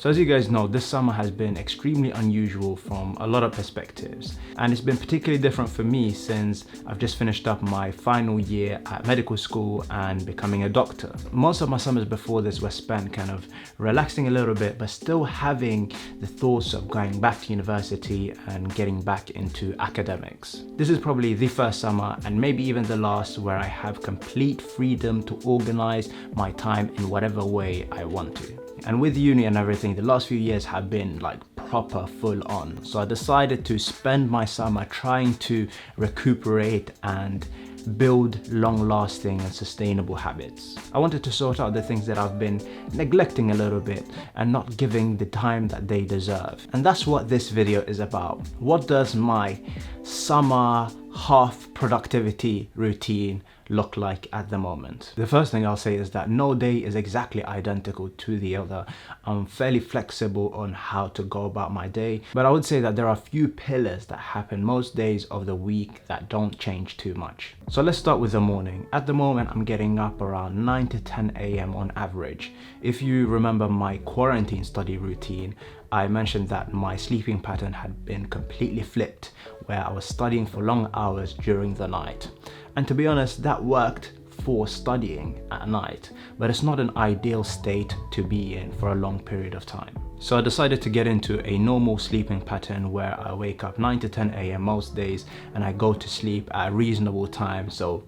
So as you guys know, this summer has been extremely unusual from a lot of perspectives, and it's been particularly different for me since I've just finished up my final year at medical school and becoming a doctor. Most of my summers before this were spent kind of relaxing a little bit, but still having the thoughts of going back to university and getting back into academics. This is probably the first summer, and maybe even the last, where I have complete freedom to organize my time in whatever way I want to. And with uni and everything, the last few years have been like proper full on. So I decided to spend my summer trying to recuperate and build long-lasting and sustainable habits. I wanted to sort out the things that I've been neglecting a little bit and not giving the time that they deserve. And that's what this video is about. What does my summer half productivity routine look like at the moment? The first thing I'll say is that no day is exactly identical to the other. I'm fairly flexible on how to go about my day, but I would say that there are a few pillars that happen most days of the week that don't change too much. So let's start with the morning. At the moment, I'm getting up around 9 to 10 a.m. on average. If you remember my quarantine study routine, I mentioned that my sleeping pattern had been completely flipped, where I was studying for long hours during the night. And to be honest, that worked for studying at night, but it's not an ideal state to be in for a long period of time. So I decided to get into a normal sleeping pattern where I wake up 9 to 10 a.m. most days and I go to sleep at a reasonable time, so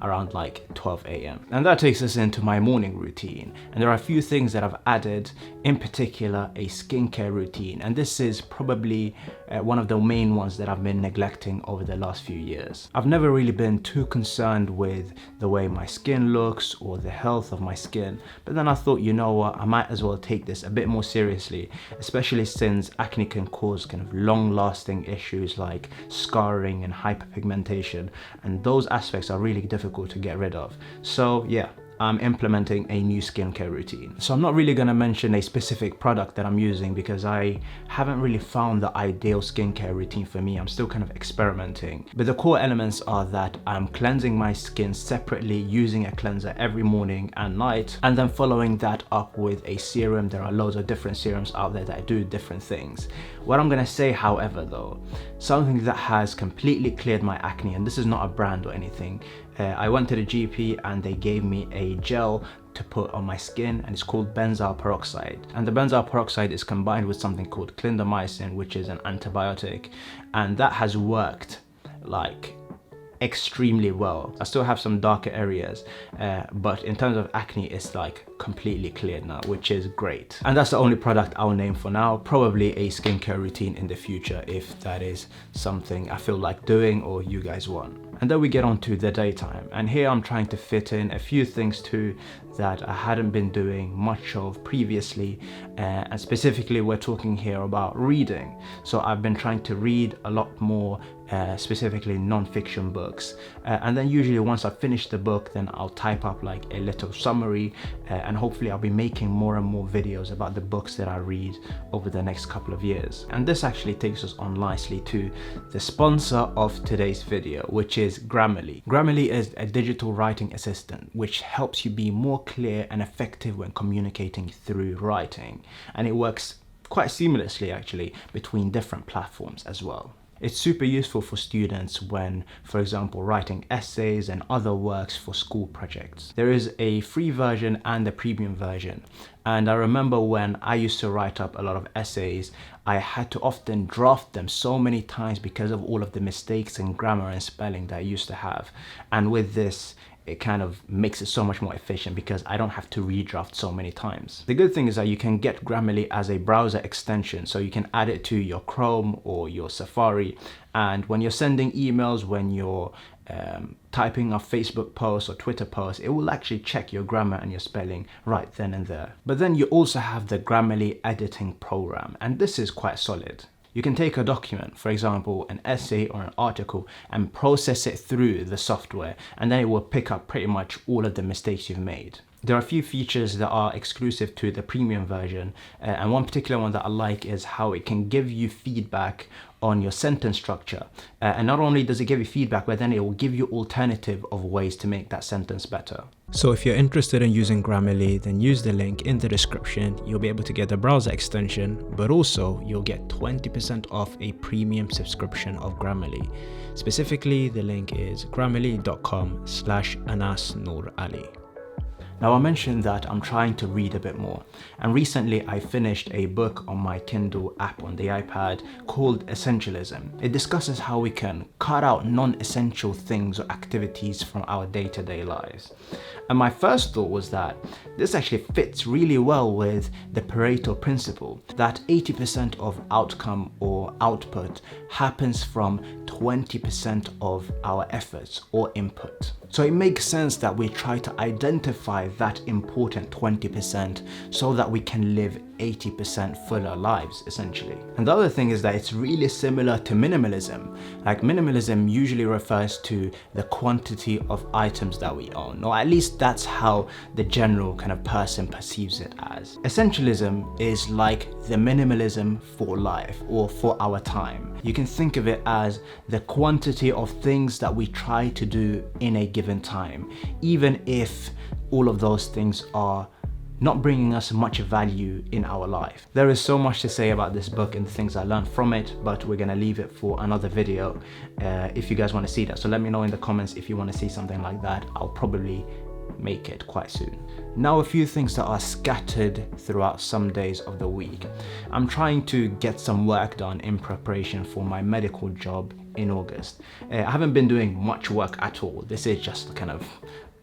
around like 12 a.m. And that takes us into my morning routine. And there are a few things that I've added, in particular a skincare routine. And this is probably one of the main ones that I've been neglecting over the last few years. I've never really been too concerned with the way my skin looks or the health of my skin. But then I thought, you know what, I might as well take this a bit more seriously, especially since acne can cause kind of long-lasting issues like scarring and hyperpigmentation. And those aspects are really difficult to get rid of. So yeah, I'm implementing a new skincare routine. So I'm not really going to mention a specific product that I'm using because I haven't really found the ideal skincare routine for me. I'm still kind of experimenting. But the core elements are that I'm cleansing my skin separately using a cleanser every morning and night, and then following that up with a serum. There are loads of different serums out there that do different things. What I'm going to say, however, though, something that has completely cleared my acne, and this is not a brand or anything, I went to the GP and they gave me a gel to put on my skin, and it's called benzoyl peroxide. And the benzoyl peroxide is combined with something called clindamycin, which is an antibiotic, and that has worked like extremely well. I still have some darker areas, but in terms of acne, it's like completely cleared now, which is great. And that's the only product I'll name for now. Probably a skincare routine in the future if that is something I feel like doing or you guys want. And then we get on to the daytime, and here I'm trying to fit in a few things too that I hadn't been doing much of previously, and specifically we're talking here about reading. So I've been trying to read a lot more, specifically non-fiction books, and then usually once I finish the book, then I'll type up like a little summary, and hopefully I'll be making more and more videos about the books that I read over the next couple of years. And this actually takes us on nicely to the sponsor of today's video, which is Grammarly. Grammarly is a digital writing assistant which helps you be more clear and effective when communicating through writing, and it works quite seamlessly actually between different platforms as well. It's super useful for students when, for example, writing essays and other works for school projects. There is a free version and a premium version. And I remember when I used to write up a lot of essays, I had to often draft them so many times because of all of the mistakes in grammar and spelling that I used to have. And with this, it kind of makes it so much more efficient because I don't have to redraft so many times. The good thing is that you can get Grammarly as a browser extension, so you can add it to your Chrome or your Safari, and when you're sending emails, when you're typing a Facebook post or Twitter post, it will actually check your grammar and your spelling right then and there. But then you also have the Grammarly editing program, and this is quite solid. You can take a document, for example, an essay or an article, and process it through the software, and then it will pick up pretty much all of the mistakes you've made. There are a few features that are exclusive to the premium version, and one particular one that I like is how it can give you feedback on your sentence structure. And not only does it give you feedback, but then it will give you alternative of ways to make that sentence better. So if you're interested in using Grammarly, then use the link in the description. You'll be able to get the browser extension, but also you'll get 20% off a premium subscription of Grammarly. Specifically, the link is grammarly.com/Anass Nuur Ali. Now, I mentioned that I'm trying to read a bit more, and recently I finished a book on my Kindle app on the iPad called Essentialism. It discusses how we can cut out non-essential things or activities from our day-to-day lives. And my first thought was that this actually fits really well with the Pareto principle, that 80% of outcome or output happens from 20% of our efforts or input. So it makes sense that we try to identify that important 20% so that we can live 80% fuller lives, essentially. And the other thing is that it's really similar to minimalism. Like, minimalism usually refers to the quantity of items that we own, or at least that's how the general kind of person perceives it as. Essentialism is like the minimalism for life or for our time. You can think of it as the quantity of things that we try to do in a given time, even if all of those things are not bringing us much value in our life. There is so much to say about this book and the things I learned from it, but we're gonna leave it for another video if you guys want to see that. So let me know in the comments if you want to see something like that. I'll probably make it quite soon. Now, a few things that are scattered throughout some days of the week. I'm trying to get some work done in preparation for my medical job in August. I haven't been doing much work at all. This is just kind of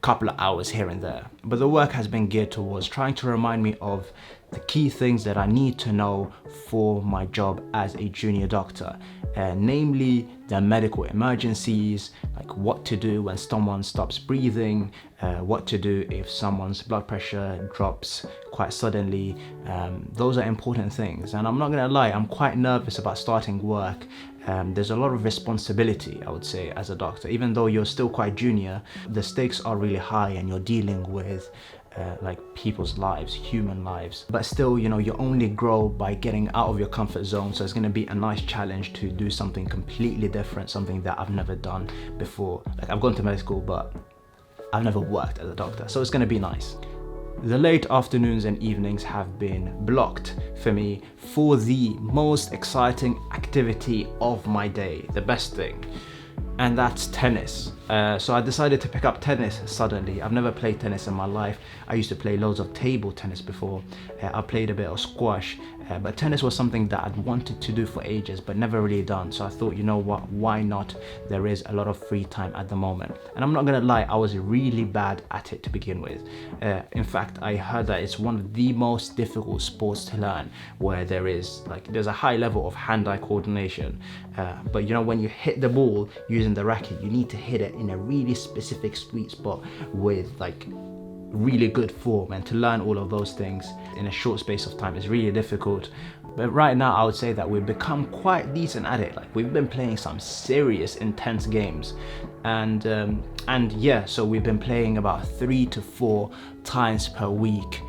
couple of hours here and there, but the work has been geared towards trying to remind me of the key things that I need to know for my job as a junior doctor, namely the medical emergencies, like what to do when someone stops breathing, what to do if someone's blood pressure drops quite suddenly. Those are important things, and I'm not gonna lie, I'm quite nervous about starting work. There's a lot of responsibility, I would say, as a doctor. Even though you're still quite junior, the stakes are really high and you're dealing with like people's lives, human lives. But still, you know, you only grow by getting out of your comfort zone. So it's gonna be a nice challenge to do something completely different, something that I've never done before. Like, I've gone to medical school, but I've never worked as a doctor. So it's gonna be nice. The late afternoons and evenings have been blocked for me for the most exciting activity of my day, the best thing, and that's tennis. So I decided to pick up tennis suddenly. I've never played tennis in my life. I used to play loads of table tennis before. I played a bit of squash, but tennis was something that I'd wanted to do for ages but never really done. So I thought, you know what, why not? There is a lot of free time at the moment. And I'm not gonna lie, I was really bad at it to begin with. In fact, I heard that it's one of the most difficult sports to learn, where there's a high level of hand-eye coordination. But you know, when you hit the ball using the racket, you need to hit it in a really specific sweet spot with like really good form, and to learn all of those things in a short space of time is really difficult. But right now I would say that we've become quite decent at it. Like, we've been playing some serious intense games, and yeah, so we've been playing about 3 to 4 times per week.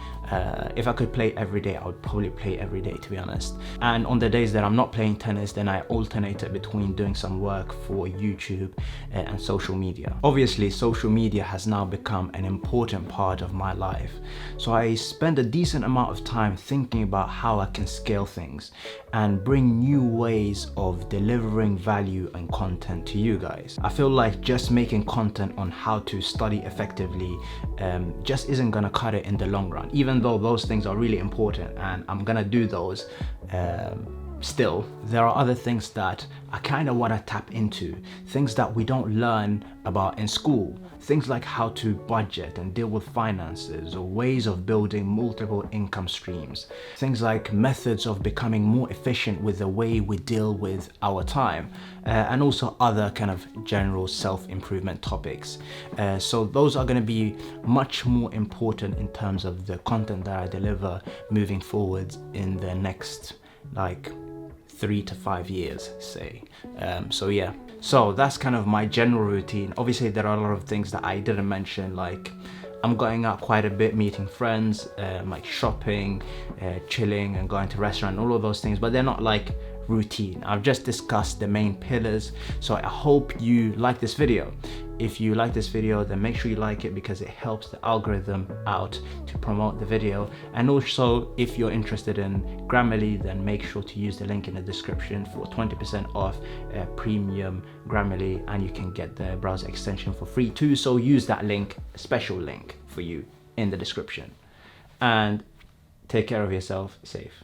If I could play every day, I would probably play every day, to be honest. And on the days that I'm not playing tennis, then I alternate it between doing some work for YouTube and social media. Obviously, social media has now become an important part of my life. So I spend a decent amount of time thinking about how I can scale things and bring new ways of delivering value and content to you guys. I feel like just making content on how to study effectively just isn't gonna cut it in the long run, even though those things are really important and I'm gonna do those. Still, there are other things that I kind of want to tap into, things that we don't learn about in school, things like how to budget and deal with finances, or ways of building multiple income streams, things like methods of becoming more efficient with the way we deal with our time, and also other kind of general self-improvement topics. So those are going to be much more important in terms of the content that I deliver moving forward in the next like 3 to 5 years, say. So yeah, so that's kind of my general routine. Obviously there are a lot of things that I didn't mention, like I'm going out quite a bit, meeting friends, like shopping, chilling and going to restaurant, all of those things, but they're not like routine. I've just discussed the main pillars. So I hope you like this video. If you like this video, then make sure you like it because it helps the algorithm out to promote the video. And also, if you're interested in Grammarly, then make sure to use the link in the description for 20% off premium Grammarly, and you can get the browser extension for free too. So use that link, a special link for you in the description. And take care of yourself, safe.